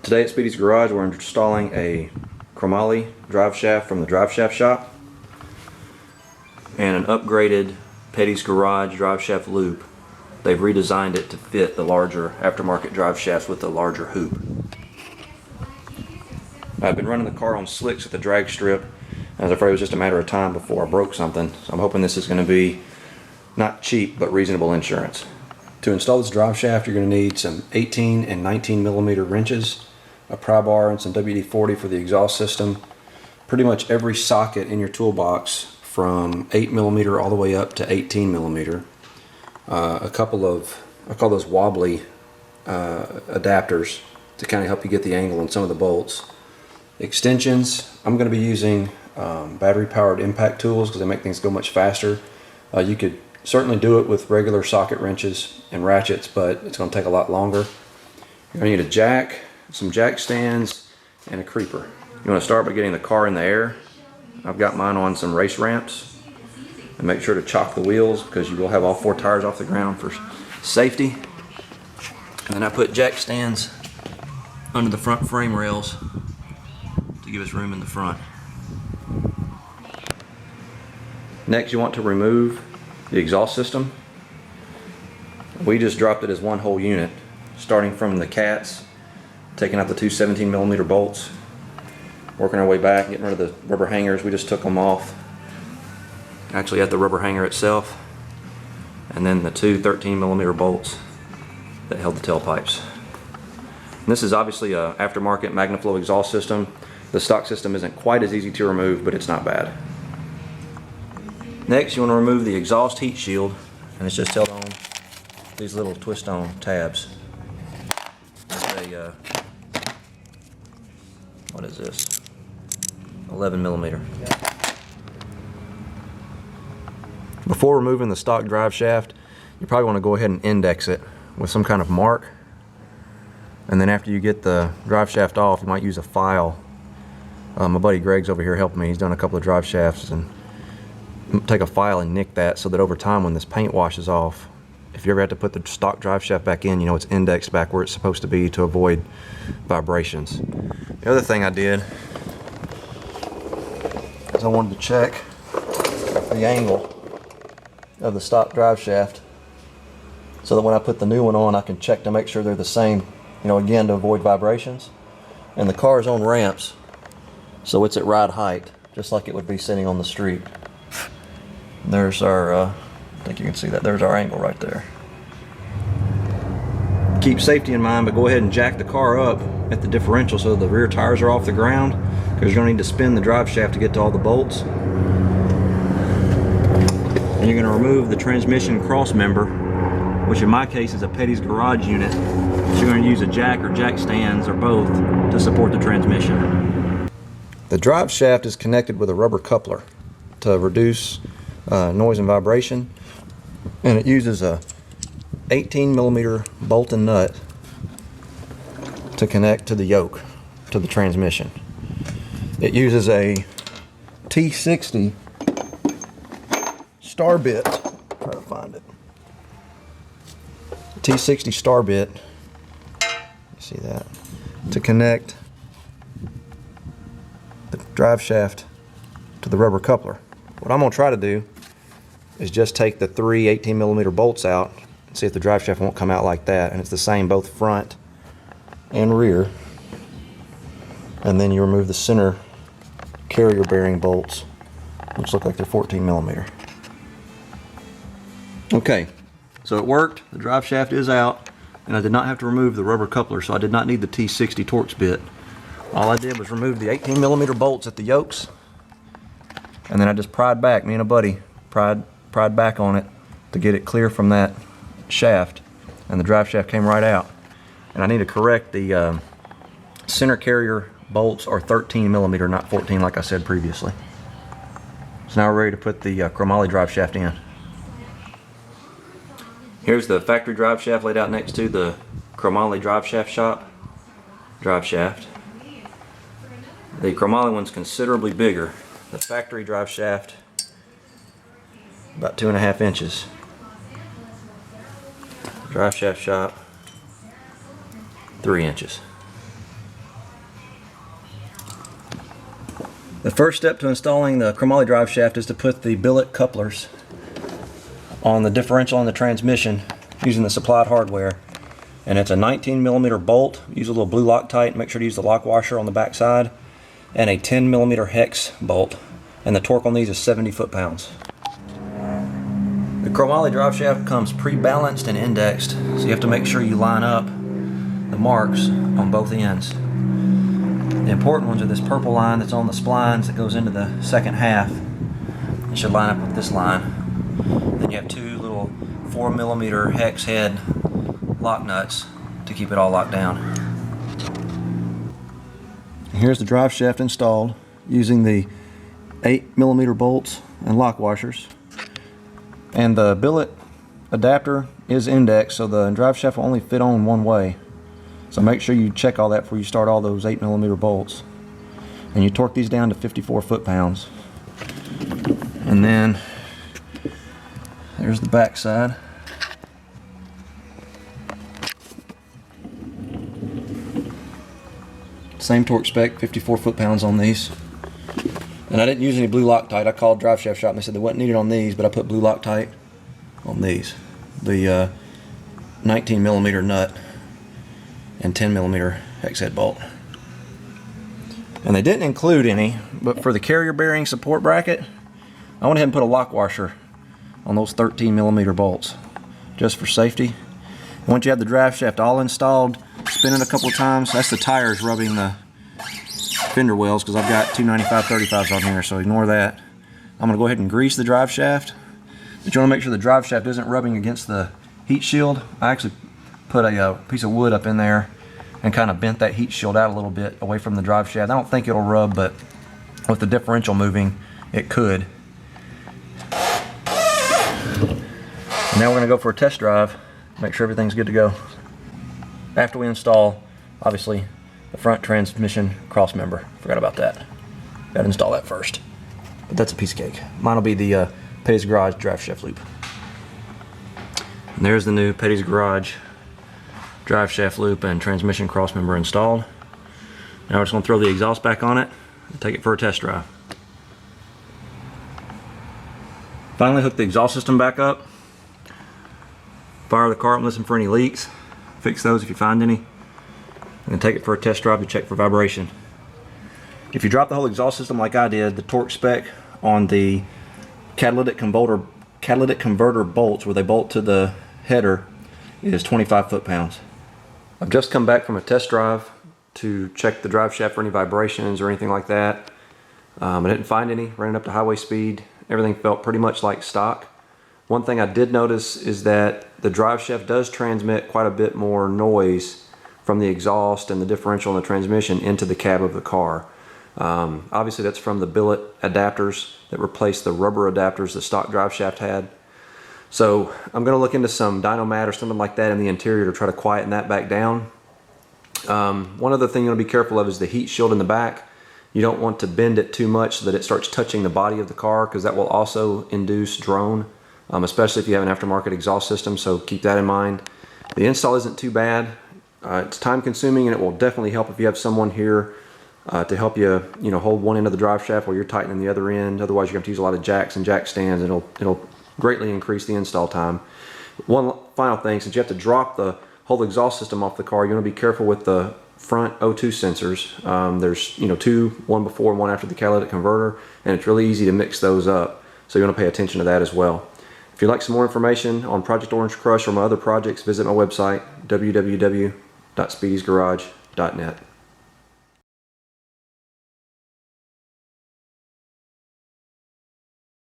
Today at Speedy's Garage we're installing a Chromoly drive shaft from the driveshaft shop and an upgraded Petty's Garage driveshaft loop. They've redesigned it to fit the larger aftermarket drive shafts with the larger hoop. I've been running the car on slicks at the drag strip. I was afraid it was just a matter of time before I broke something, so I'm hoping this is going to be not cheap but reasonable insurance. To install this drive shaft you're going to need some 18 and 19 millimeter wrenches, a pry bar, and some WD-40 for the exhaust system. Pretty much every socket in your toolbox from 8 millimeter all the way up to 18 millimeter. A couple of, I call those wobbly adapters to kind of help you get the angle on some of the bolts. Extensions, I'm going to be using battery powered impact tools because they make things go much faster. You could certainly do it with regular socket wrenches and ratchets, but it's going to take a lot longer. You're going to need a jack, some jack stands, and a creeper. You want to start by getting the car in the air. I've got mine on some race ramps. And make sure to chock the wheels because you will have all 4 tires off the ground for safety. And then I put jack stands under the front frame rails to give us room in the front. Next you want to remove the exhaust system. We just dropped it as one whole unit, starting from the cats, taking out the 2 17 millimeter bolts, working our way back, getting rid of the rubber hangers. We just took them off, actually at the rubber hanger itself, and then the 2 13 millimeter bolts that held the tailpipes. And this is obviously a aftermarket MagnaFlow exhaust system. The stock system isn't quite as easy to remove, but it's not bad. Next you want to remove the exhaust heat shield, and it's just held on these little twist on tabs. It's a what is this? 11 millimeter. Before removing the stock drive shaft, you probably want to go ahead and index it with some kind of mark. And then after you get the drive shaft off, you might use a file. My buddy Greg's over here helping me. He's done a couple of drive shafts, and take a file and nick that so that over time when this paint washes off, if you ever have to put the stock drive shaft back in, you know it's indexed back where it's supposed to be to avoid vibrations. The other thing I did is I wanted to check the angle of the stock drive shaft so that when I put the new one on I can check to make sure they're the same, you know, again to avoid vibrations. And the car is on ramps, so it's at ride height just like it would be sitting on the street. There's our, I think you can see that, there's our angle right there. Keep safety in mind, but go ahead and jack the car up at the differential so the rear tires are off the ground, because you're going to need to spin the drive shaft to get to all the bolts. And you're going to remove the transmission cross member, which in my case is a Petty's Garage unit. So you're going to use a jack or jack stands or both to support the transmission. The drive shaft is connected with a rubber coupler to reduce noise and vibration, and it uses a 18 millimeter bolt and nut to connect to the yoke to the transmission. It uses a T60 star bit, try to find it, T60 star bit, you see that, to connect the drive shaft to the rubber coupler. What I'm going to try to do is just take the 3 18 millimeter bolts out and see if the drive shaft won't come out like that. And it's the same both front and rear. And then you remove the center carrier bearing bolts, which look like they're 14 millimeter. Okay, so it worked. The drive shaft is out, and I did not have to remove the rubber coupler, so I did not need the T60 Torx bit. All I did was remove the 18 millimeter bolts at the yokes, and then I just pried back, me and a buddy pried back on it to get it clear from that shaft, and the drive shaft came right out. And I need to correct the center carrier bolts are 13 millimeter, not 14 like I said previously. So now we're ready to put the Chromoly drive shaft in. Here's the factory drive shaft laid out next to the Chromoly drive shaft shop drive shaft. The Chromoly one's considerably bigger. The factory drive shaft about 2.5 inches. Drive shaft shop 3 inches. The first step to installing the chromoly drive shaft is to put the billet couplers on the differential and the transmission using the supplied hardware. And it's a 19mm bolt. Use a little blue Loctite. Make sure to use the lock washer on the back side, and a 10mm hex bolt. And the torque on these is 70 foot-pounds. The chromoly drive shaft comes pre-balanced and indexed, so you have to make sure you line up the marks on both ends. The important ones are this purple line that's on the splines that goes into the second half. It should line up with this line. Then you have two little 4mm hex head lock nuts to keep it all locked down. Here's the drive shaft installed using the 8mm bolts and lock washers. And the billet adapter is indexed, so the drive shaft will only fit on one way. So make sure you check all that before you start all those 8mm bolts. And you torque these down to 54 foot-pounds. And then there's the back side. Same torque spec, 54 foot-pounds on these. And I didn't use any blue Loctite. I called Drive Shaft Shop and they said they wasn't needed on these, but I put blue Loctite on these. The 19mm nut and 10mm hex head bolt. And they didn't include any, but for the carrier bearing support bracket, I went ahead and put a lock washer on those 13mm bolts, just for safety. Once you have the drive shaft all installed, spin it a couple of times. That's the tires rubbing the fender wells, because I've got 295/35s on here, so ignore that. I'm going to go ahead and grease the drive shaft. But you want to make sure the drive shaft isn't rubbing against the heat shield. I actually put a piece of wood up in there and kind of bent that heat shield out a little bit away from the drive shaft. I don't think it'll rub, but with the differential moving, it could. And now we're going to go for a test drive, make sure everything's good to go. After we install, obviously, the front transmission cross member. Forgot about that. Got to install that first. But that's a piece of cake. Mine will be the Petty's Garage drive shaft loop. And there's the new Petty's Garage drive shaft loop and transmission cross member installed. Now we're just going to throw the exhaust back on it and take it for a test drive. Finally hook the exhaust system back up. Fire the car up and listen for any leaks. Fix those if you find any. And then take it for a test drive to check for vibration. If you drop the whole exhaust system like I did, the torque spec on the catalytic converter bolts, where they bolt to the header, is 25 foot-pounds. I've just come back from a test drive to check the drive shaft for any vibrations or anything like that. I didn't find any. Ran it up to highway speed. Everything felt pretty much like stock. One thing I did notice is that the drive shaft does transmit quite a bit more noise from the exhaust and the differential and the transmission into the cab of the car. Obviously that's from the billet adapters that replaced the rubber adapters the stock drive shaft had. So I'm going to look into some Dynomat or something like that in the interior to try to quieten that back down. One other thing you want to be careful of is the heat shield in the back. You don't want to bend it too much so that it starts touching the body of the car, because that will also induce drone, especially if you have an aftermarket exhaust system, so keep that in mind. The install isn't too bad. It's time consuming, and it will definitely help if you have someone here to help you, hold one end of the drive shaft while you're tightening the other end. Otherwise you're going to use a lot of jacks and jack stands, and it'll greatly increase the install time. One final thing, since you have to drop the whole exhaust system off the car, you want to be careful with the front O2 sensors. There's two, one before and one after the catalytic converter, and it's really easy to mix those up, so you want to pay attention to that as well. If you'd like some more information on Project Orange Crush or my other projects, visit my website, www.speedysgarage.net.